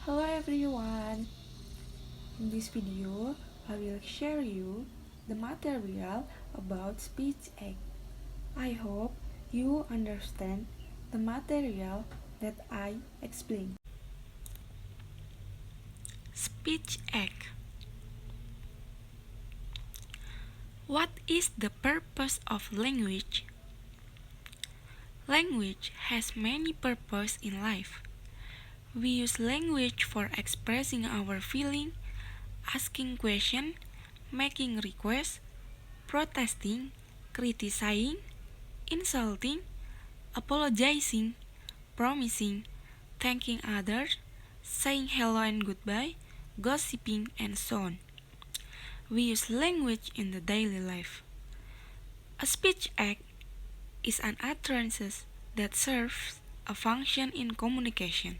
Hello everyone! In this video, I will share you the material about speech act. I hope you understand the material that I explain. Speech act. What is the purpose of language? Language has many purposes in life. We use language for expressing our feeling, asking questions, making requests, protesting, criticizing, insulting, apologizing, promising, thanking others, saying hello and goodbye, gossiping, and so on. We use language in the daily life. A speech act is an utterance that serves a function in communication.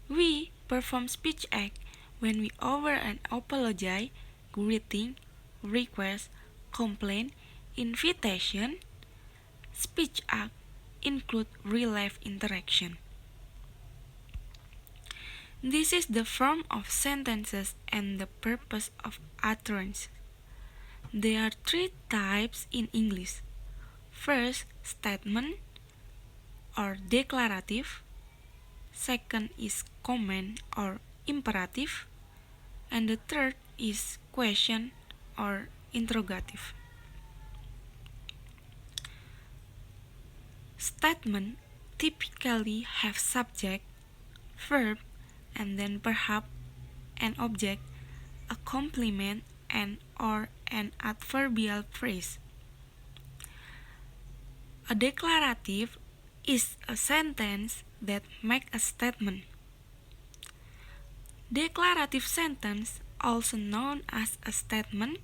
We perform speech act when we offer an apology, greeting, request, complaint, invitation. Speech act include real-life interaction. This is the form of sentences and the purpose of utterance. There are three types in English. First, statement or declarative. Second is command or imperative. And the third is question or interrogative. Statement typically have subject, verb, and then perhaps an object, a complement, and or an adverbial phrase. A declarative is a sentence that makes a statement. Declarative sentence, also known as a statement,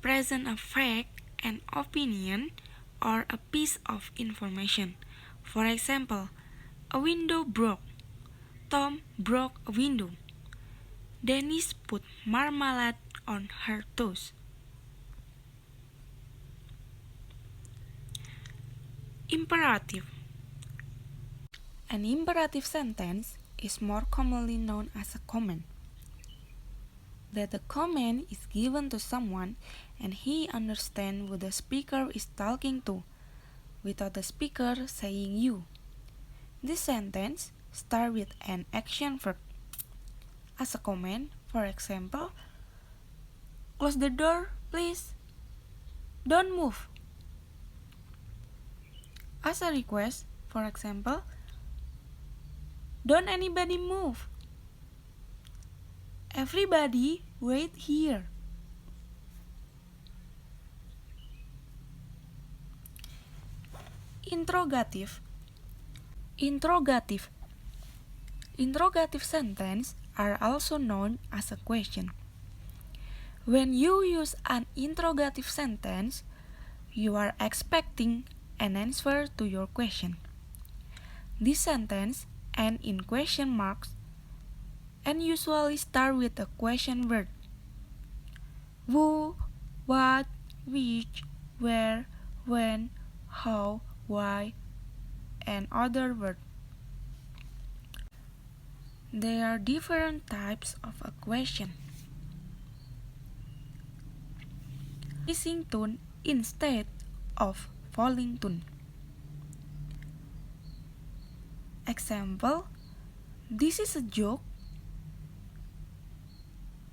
present a fact, an opinion, or a piece of information. For example, a window broke. Tom broke a window. Dennis put marmalade on her toast. Imperative. An imperative sentence is more commonly known as a command. That the command is given to someone and he understands who the speaker is talking to, without the speaker saying you. This sentence starts with an action verb. As a command, for example, close the door, please. Don't move. As a request, for example, don't anybody move. Everybody wait here. Interrogative. Interrogative. Interrogative sentences are also known as a question. When you use an interrogative sentence, you are expecting an answer to your question. This sentence ends in question marks and usually start with a question word. Who, what, which, where, when, how, why, and other words. There are different types of a question. Rising tone instead of falling tone. Example, this is a joke.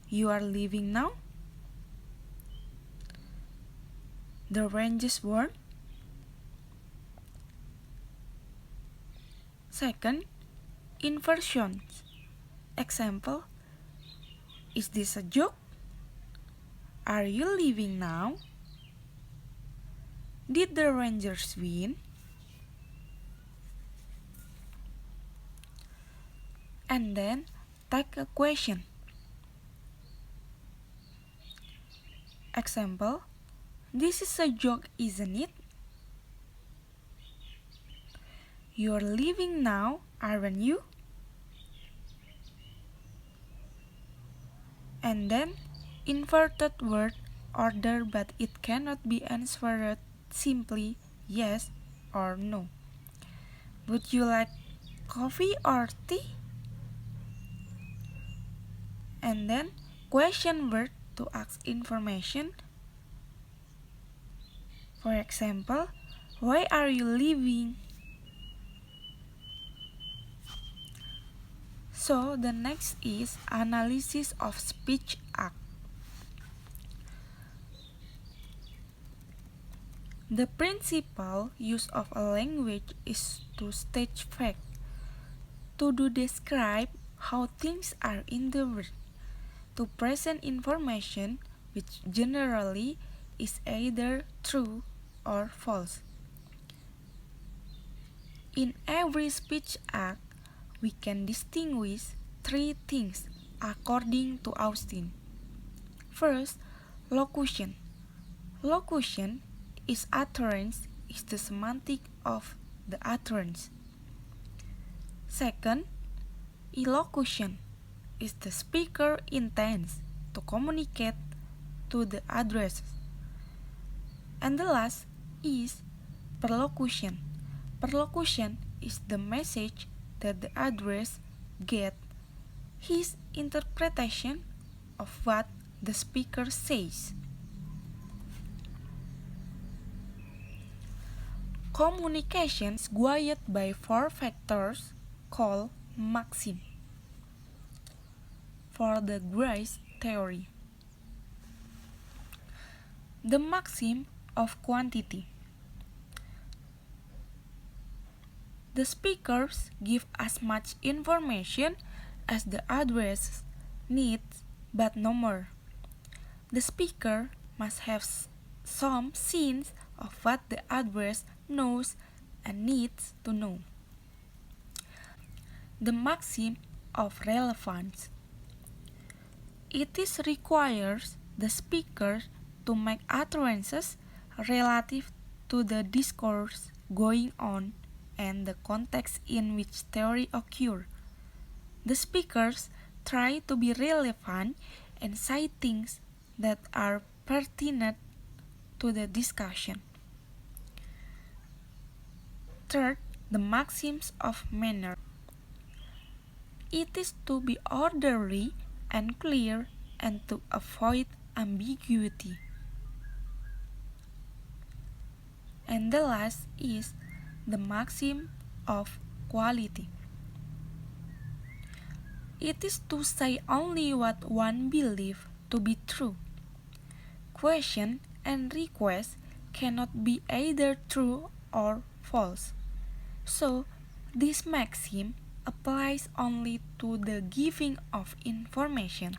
You are leaving now? The rain just warned. Second, inversions. Example, is this a joke? Are you leaving now? Did the Rangers win? And then take a question. Example, this is a joke, isn't it? You're leaving now, aren't you? And then inverted word order, but it cannot be answered simply yes or no. Would you like coffee or tea? and then question word to ask information. For example, why are you leaving? So the next is analysis of speech act. The principal use of a language is to state fact, to describe how things are in the world, to present information which generally is either true or false. In every speech act, we can distinguish three things according to Austin. First, locution. Locution is utterance, is the semantic of the utterance. Second, elocution is the speaker intends to communicate to the address. And the last is perlocution. Perlocution is the message that the address gets his interpretation of what the speaker says. Communication is guided by four factors called maxim for the grace theory. The maxim of quantity. The speakers give as much information as the address needs, but no more. The speaker must have some sense of what the address knows and needs to know. The maxim of relevance. It is requires the speaker to make utterances relative to the discourse going on and the context in which theory occurs. The speakers try to be relevant and say things that are pertinent to the discussion. Third, the maxims of manner. It is to be orderly and clear and to avoid ambiguity. And the last is the maxim of quality. It is to say only what one believes to be true. Question and request cannot be either true or false. So, this maxim applies only to the giving of information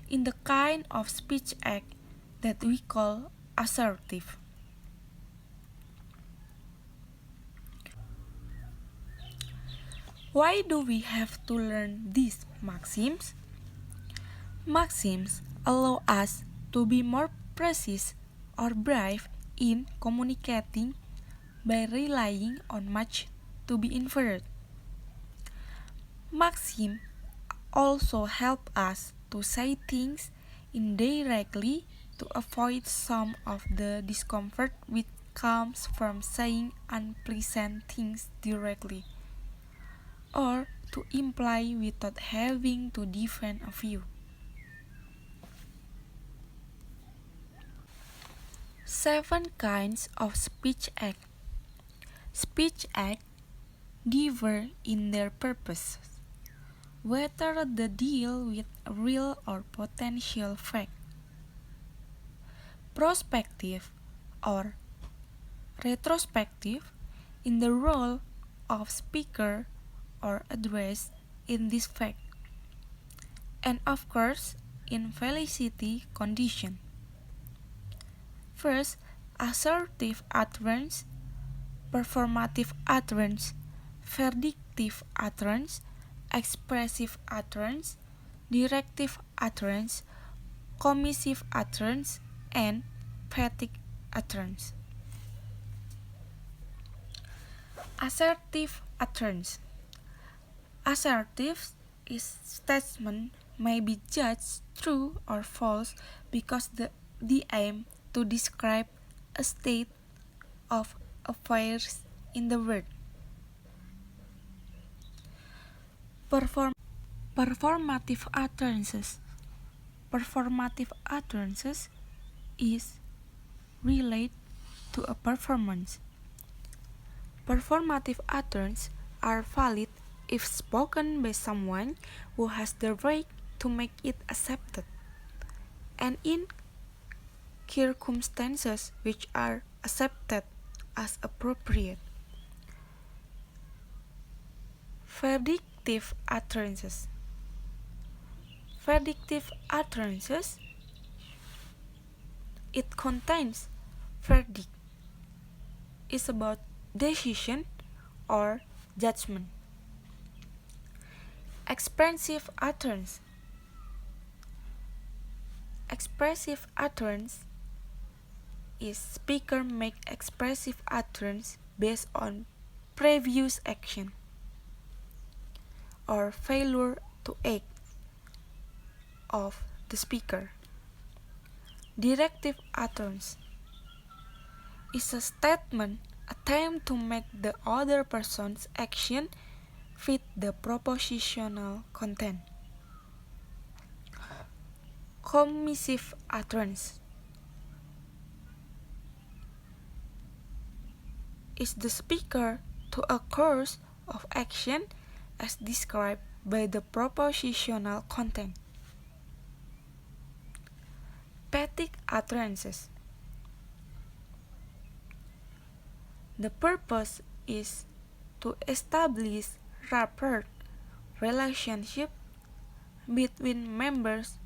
in the kind of speech act that we call assertive. Why do we have to learn these maxims? Maxims allow us to be more precise or brief in communicating by relying on much to be inferred. Maxims also help us to say things indirectly to avoid some of the discomfort which comes from saying unpleasant things directly, or to imply without having to defend a view. Seven kinds of speech act. Speech act differ in their purposes, whether they deal with real or potential fact, prospective or retrospective in the role of speaker or address in this fact, and of course in felicity condition. First, assertive utterance, performative utterance, verdictive utterance, expressive utterance, directive utterance, commissive utterance, and pathetic utterance. Assertive utterance. Assertive statement may be judged true or false because the aim to describe a state of affairs in the world. Performative utterances. Performative utterances is related to a performance. Performative utterances are valid if spoken by someone who has the right to make it accepted, and in circumstances which are accepted as appropriate. Verdictive utterances. Verdictive utterances, it contains verdict, is about decision or judgment. Expressive utterance. Expressive utterance is speaker make expressive utterance based on previous action or failure to act of the speaker. Directive utterance is a statement attempt to make the other person's action fit the propositional content. Commissive utterance is the speaker to a course of action as described by the propositional content. Emphatic utterances. The purpose is to establish rapport, relationship between members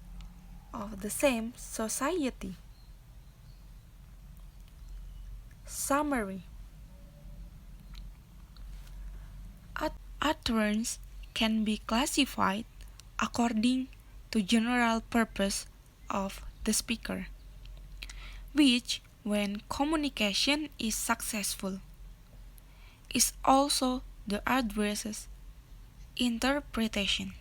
of the same society. Summary. Utterance can be classified according to general purpose of the speaker, which, when communication is successful, is also the address's interpretation.